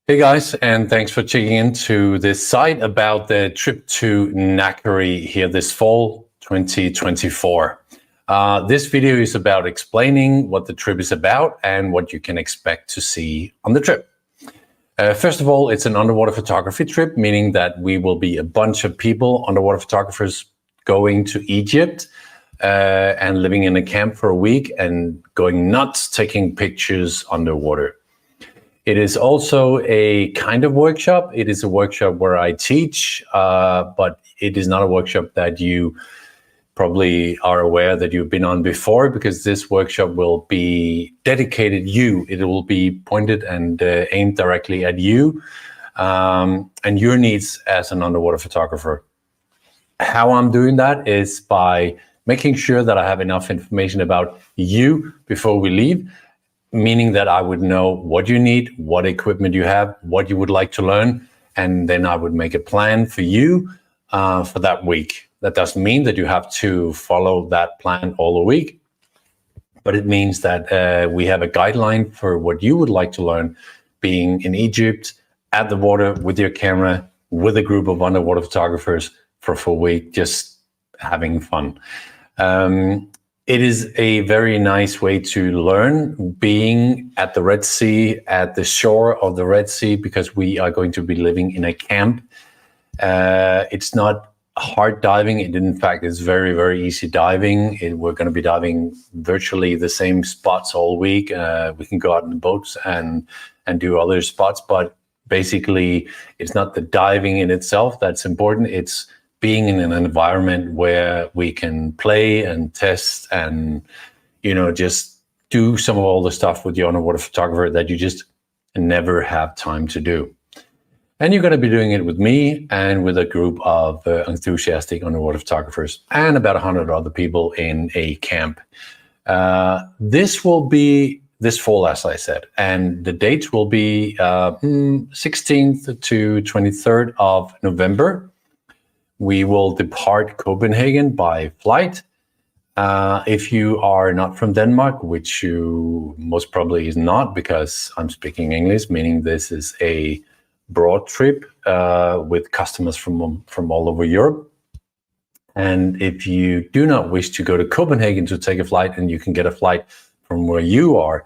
Hey guys, and thanks for checking into this site about the trip to Nakari here this fall 2024. This video is about explaining what the trip is about and what you can expect to see on the trip. First of all, it's an underwater photography trip, meaning that we will be a bunch of people, underwater photographers, going to Egypt and living in a camp for a week and going nuts, taking pictures underwater. It is also a kind of workshop. It is a workshop where I teach, but it is not a workshop that you probably are aware that you've been on before, because this workshop will be dedicated you. It will be pointed and aimed directly at you and your needs as an underwater photographer. How I'm doing that is by making sure that I have enough information about you before we leave, meaning that I would know what you need, what equipment you have, what you would like to learn, and then I would make a plan for you for that week. That doesn't mean that you have to follow that plan all the week, but it means that we have a guideline for what you would like to learn, being in Egypt, at the water, with your camera, with a group of underwater photographers for a full week, just having fun. It is a very nice way to learn, being at the Red Sea, at the shore of the Red Sea, because we are going to be living in a camp. It's not hard diving. It, in fact, is very, very easy diving. We're going to be diving virtually the same spots all week. We can go out in the boats and do other spots, but basically it's not the diving in itself that's important. It's being in an environment where we can play and test and, just do some of all the stuff with the underwater photographer that you just never have time to do. And you're going to be doing it with me and with a group of enthusiastic underwater photographers and about 100 other people in a camp. This will be this fall, as I said, and the dates will be 16th to 23rd of November. We will depart Copenhagen by flight. If you are not from Denmark, which you most probably is not, because I'm speaking English, meaning this is a broad trip with customers from all over Europe. And if you do not wish to go to Copenhagen to take a flight, and you can get a flight from where you are,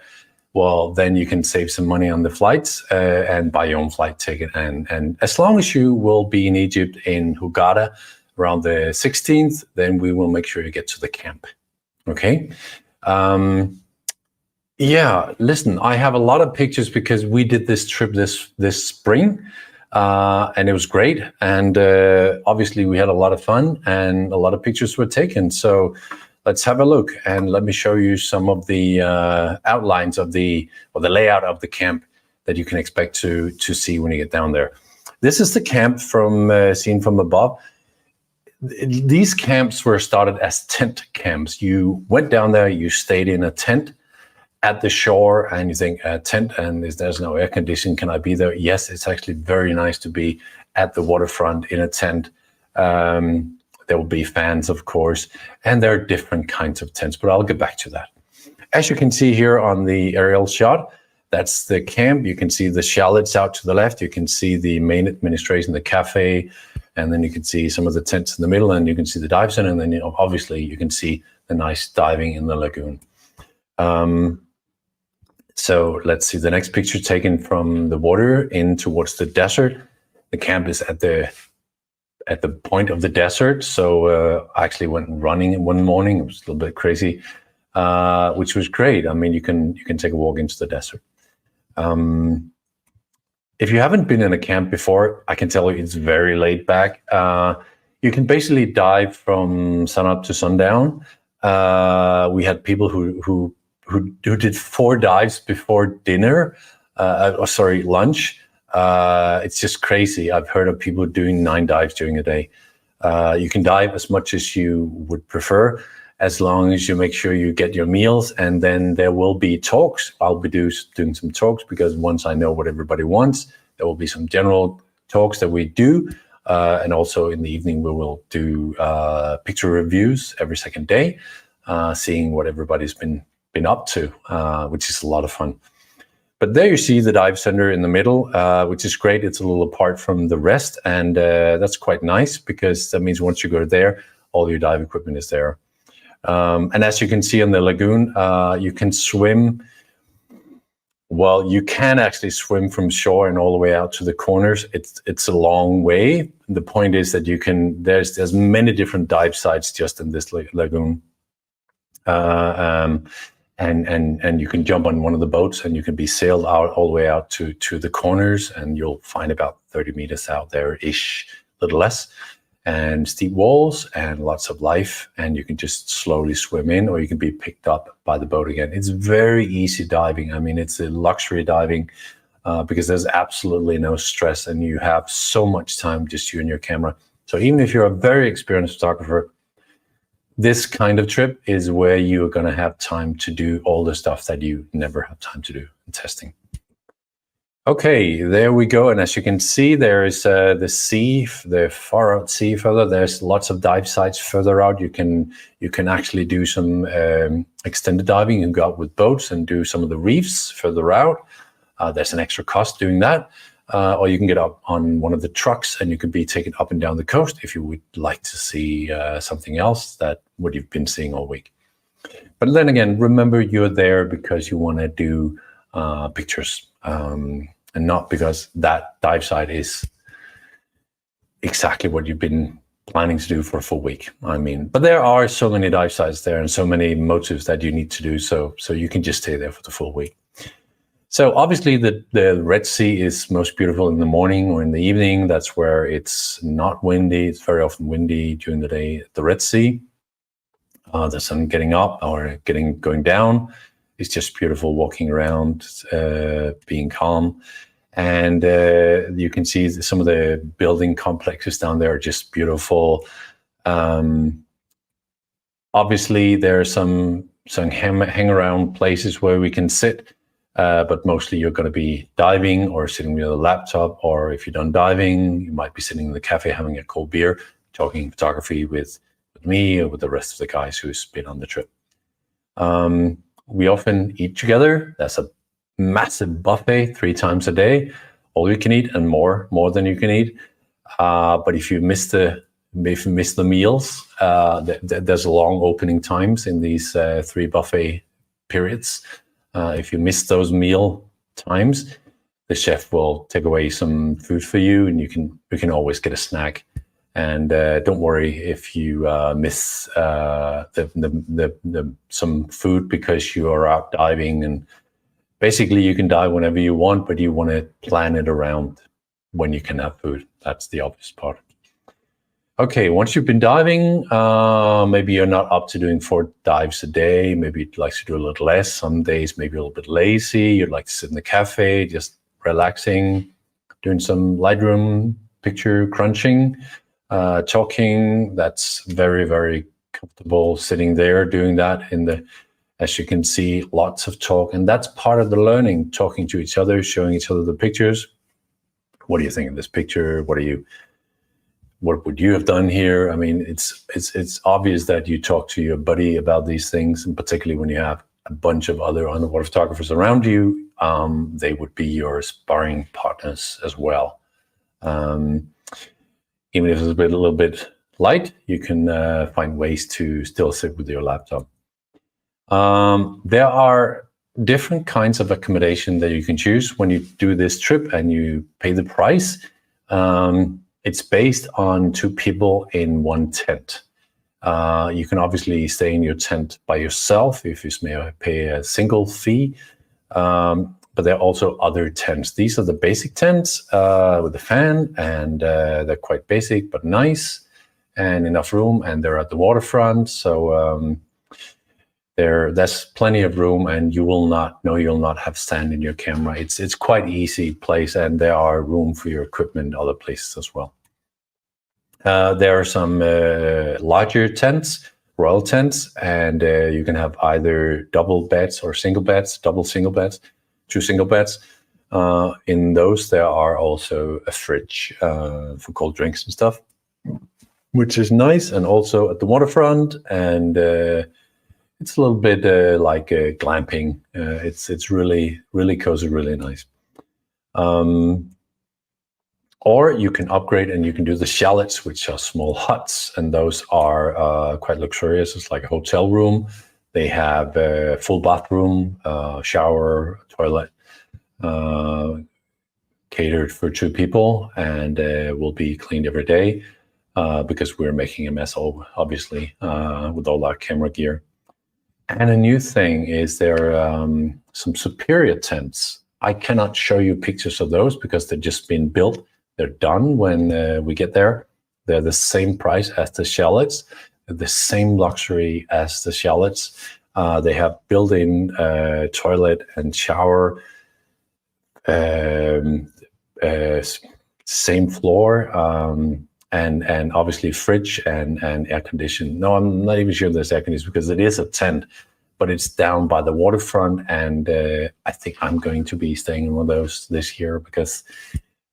well, then you can save some money on the flights and buy your own flight ticket. And as long as you will be in Egypt, in Hurghada, around the 16th, then we will make sure you get to the camp. Okay. Yeah, listen, I have a lot of pictures because we did this trip this spring and it was great. And obviously we had a lot of fun and a lot of pictures were taken. So let's have a look, and let me show you some of the outlines of the layout of the camp that you can expect to see when you get down there. This is the camp from seen from above. These camps were started as tent camps. You went down there, you stayed in a tent at the shore, and you think, a tent, and there's no air conditioning, can I be there? Yes, it's actually very nice to be at the waterfront in a tent. There will be fans, of course, and there are different kinds of tents, but I'll get back to that. As you can see here on the aerial shot, that's the camp. You can see the chalets out to the left. You can see the main administration, the cafe, and then you can see some of the tents in the middle, and you can see the dive center, and then obviously you can see the nice diving in the lagoon. So let's see the next picture taken from the water in towards the desert. The camp is at the point of the desert. So I actually went running one morning. It was a little bit crazy, which was great. I mean, you can take a walk into the desert. If you haven't been in a camp before, I can tell you it's very laid back. You can basically dive from sunup to sundown. We had people who did 4 dives before dinner. Lunch. It's just crazy. I've heard of people doing 9 dives during a day. You can dive as much as you would prefer, as long as you make sure you get your meals, and then there will be talks. I'll be doing some talks, because once I know what everybody wants, there will be some general talks that we do. And also in the evening, we will do picture reviews every second day, seeing what everybody's been up to, which is a lot of fun. But there you see the dive center in the middle, which is great. It's a little apart from the rest, and that's quite nice because that means once you go there, all your dive equipment is there. And as you can see in the lagoon, you can swim. Well, you can actually swim from shore and all the way out to the corners. It's a long way. The point is that you can. There's many different dive sites just in this lagoon. And you can jump on one of the boats and you can be sailed out all the way out to the corners, and you'll find about 30 meters out there-ish, a little less, and steep walls and lots of life, and you can just slowly swim in, or you can be picked up by the boat again. It's very easy diving. I mean, it's a luxury diving because there's absolutely no stress, and you have so much time, just you and your camera. So even if you're a very experienced photographer, this kind of trip is where you're going to have time to do all the stuff that you never have time to do in testing. Okay, there we go. And as you can see, there is the sea, the far out sea further. There's lots of dive sites further out. You can actually do some extended diving and go out with boats and do some of the reefs further out. There's an extra cost doing that. Or you can get up on one of the trucks and you can be taken up and down the coast if you would like to see something else that what you've been seeing all week. But then again, remember you're there because you want to do pictures and not because that dive site is exactly what you've been planning to do for a full week. I mean, but there are so many dive sites there and so many motives that you need to do, so you can just stay there for the full week. So obviously the Red Sea is most beautiful in the morning or in the evening. That's where it's not windy. It's very often windy during the day at the Red Sea. The sun getting up or going down is just beautiful, walking around, being calm. And you can see some of the building complexes down there are just beautiful. Obviously there are some hang around places where we can sit. But mostly you're going to be diving or sitting with a laptop, or if you're done diving, you might be sitting in the cafe having a cold beer, talking photography with me or with the rest of the guys who's been on the trip. We often eat together. That's a massive buffet 3 times a day, all you can eat and more than you can eat. But if you miss the meals, there's long opening times in these 3 buffet periods. If you miss those meal times, the chef will take away some food for you, and you can always get a snack. And don't worry if you miss some food because you are out diving. And basically, you can dive whenever you want, but you want to plan it around when you can have food. That's the obvious part. Okay, once you've been diving, maybe you're not up to doing 4 dives a day. Maybe you'd like to do a little less. Some days maybe a little bit lazy. You'd like to sit in the cafe, just relaxing, doing some Lightroom picture crunching, talking. That's very, very comfortable sitting there doing that. As you can see, lots of talk. And that's part of the learning, talking to each other, showing each other the pictures. What do you think of this picture? What would you have done here? I mean, it's obvious that you talk to your buddy about these things, and particularly when you have a bunch of other underwater photographers around you, they would be your sparring partners as well. Even if it's a little bit light, you can find ways to still sit with your laptop. There are different kinds of accommodation that you can choose when you do this trip and you pay the price. It's based on 2 people in 1 tent. You can obviously stay in your tent by yourself if you may pay a single fee, but there are also other tents. These are the basic tents with the fan, and they're quite basic but nice and enough room, and they're at the waterfront. So there's plenty of room, and you'll not have sand in your camera. It's quite easy place, and there are room for your equipment other places as well. There are some larger tents, royal tents, and you can have either double beds or single beds, 2 single beds. In those, there are also a fridge for cold drinks and stuff, which is nice, and also at the waterfront. And it's a little bit like glamping. It's really cozy, really nice. Or you can upgrade and you can do the chalets, which are small huts, and those are quite luxurious. It's like a hotel room. They have a full bathroom, shower, toilet, catered for 2 people, and will be cleaned every day because we're making a mess, obviously, with all our camera gear. And a new thing is there are some superior tents. I cannot show you pictures of those because they've just been built. They're done when we get there. They're the same price as the chalets, the same luxury as the chalets. They have built-in toilet and shower, same floor, and obviously fridge and air condition. No, I'm not even sure there's air conditioning because it is a tent, but it's down by the waterfront, and I think I'm going to be staying in one of those this year because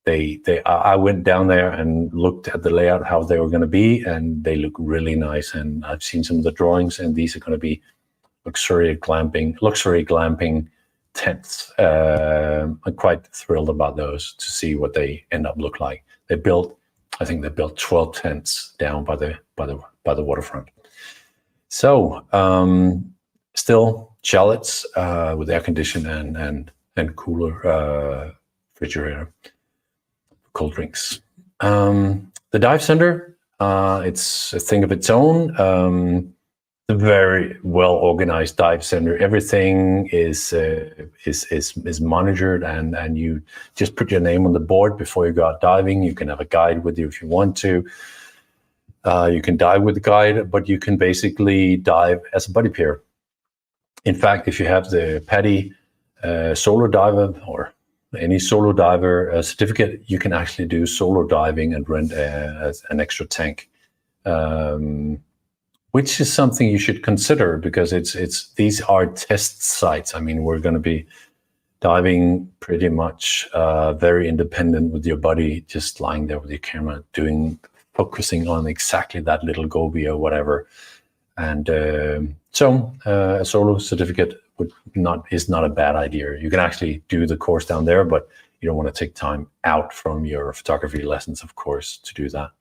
I went down there and looked at the layout, how they were going to be, and they look really nice. And I've seen some of the drawings, and these are going to be luxury glamping tents. I'm quite thrilled about those to see what they end up look like. I think they built 12 tents down by the waterfront. So still chalets with air conditioning and cooler refrigerator, cold drinks. The dive center, it's a thing of its own. A very well organized dive center. Everything is monitored, and you just put your name on the board before you go out diving. You can have a guide with you if you want to. You can dive with the guide, but you can basically dive as a buddy pair. In fact, if you have the PADI solo diver or any solo diver certificate, you can actually do solo diving and rent an extra tank. Which is something you should consider because these are test sites. I mean, we're going to be diving pretty much very independent with your buddy, just lying there with your camera, focusing on exactly that little goby or whatever. And so a solo certificate is not a bad idea. You can actually do the course down there, but you don't want to take time out from your photography lessons, of course, to do that.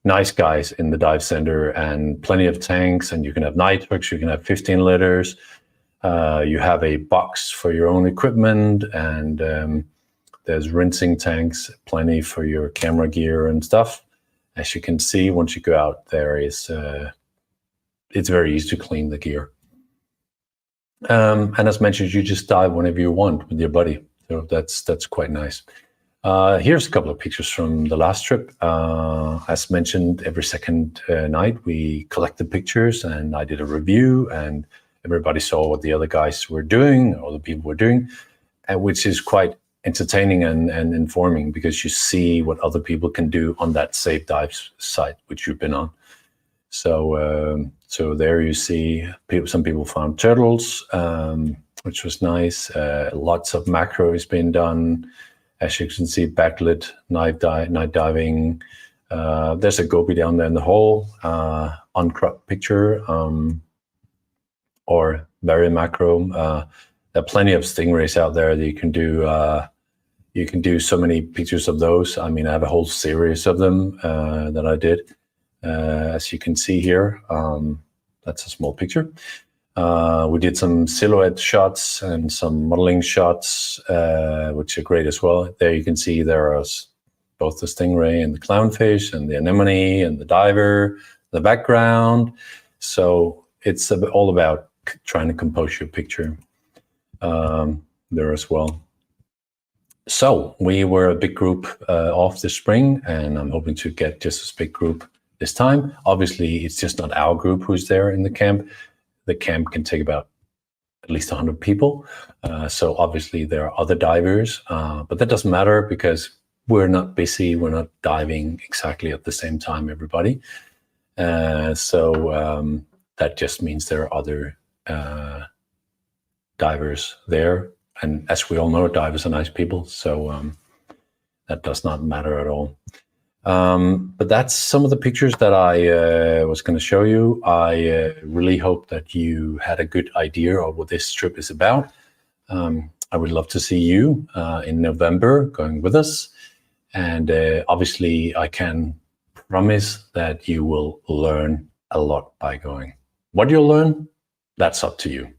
Nice guys in the dive center and plenty of tanks, and you can have nitrox, you can have 15 liters. You have a box for your own equipment, and there's rinsing tanks, plenty for your camera gear and stuff. As you can see, once you go out there, it's very easy to clean the gear. And as mentioned, you just dive whenever you want with your buddy. So that's quite nice. Here's a couple of pictures from the last trip. As mentioned, every second night we collected pictures, and I did a review, and everybody saw what the other guys were doing, or the people were doing, which is quite entertaining and informing because you see what other people can do on that safe dive site which you've been on. So there you see some people found turtles, which was nice. Lots of macro has been done. As you can see, backlit night diving. There's a goby down there in the hole, uncropped picture, or very macro. There are plenty of stingrays out there that you can do. You can do so many pictures of those. I mean, I have a whole series of them that I did. As you can see here, that's a small picture. We did some silhouette shots and some modeling shots, which are great as well. There you can see there are both the stingray and the clownfish and the anemone and the diver, the background. So it's all about trying to compose your picture there as well. So we were a big group off this spring, and I'm hoping to get just as big group this time. Obviously, it's just not our group who's there in the camp. The camp can take about at least 100 people. So obviously there are other divers, but that doesn't matter because we're not busy. We're not diving exactly at the same time, everybody. So that just means there are other divers there. And as we all know, divers are nice people. So that does not matter at all. But that's some of the pictures that I was going to show you. I really hope that you had a good idea of what this trip is about. I would love to see you in November going with us. And obviously, I can promise that you will learn a lot by going. What you'll learn, that's up to you.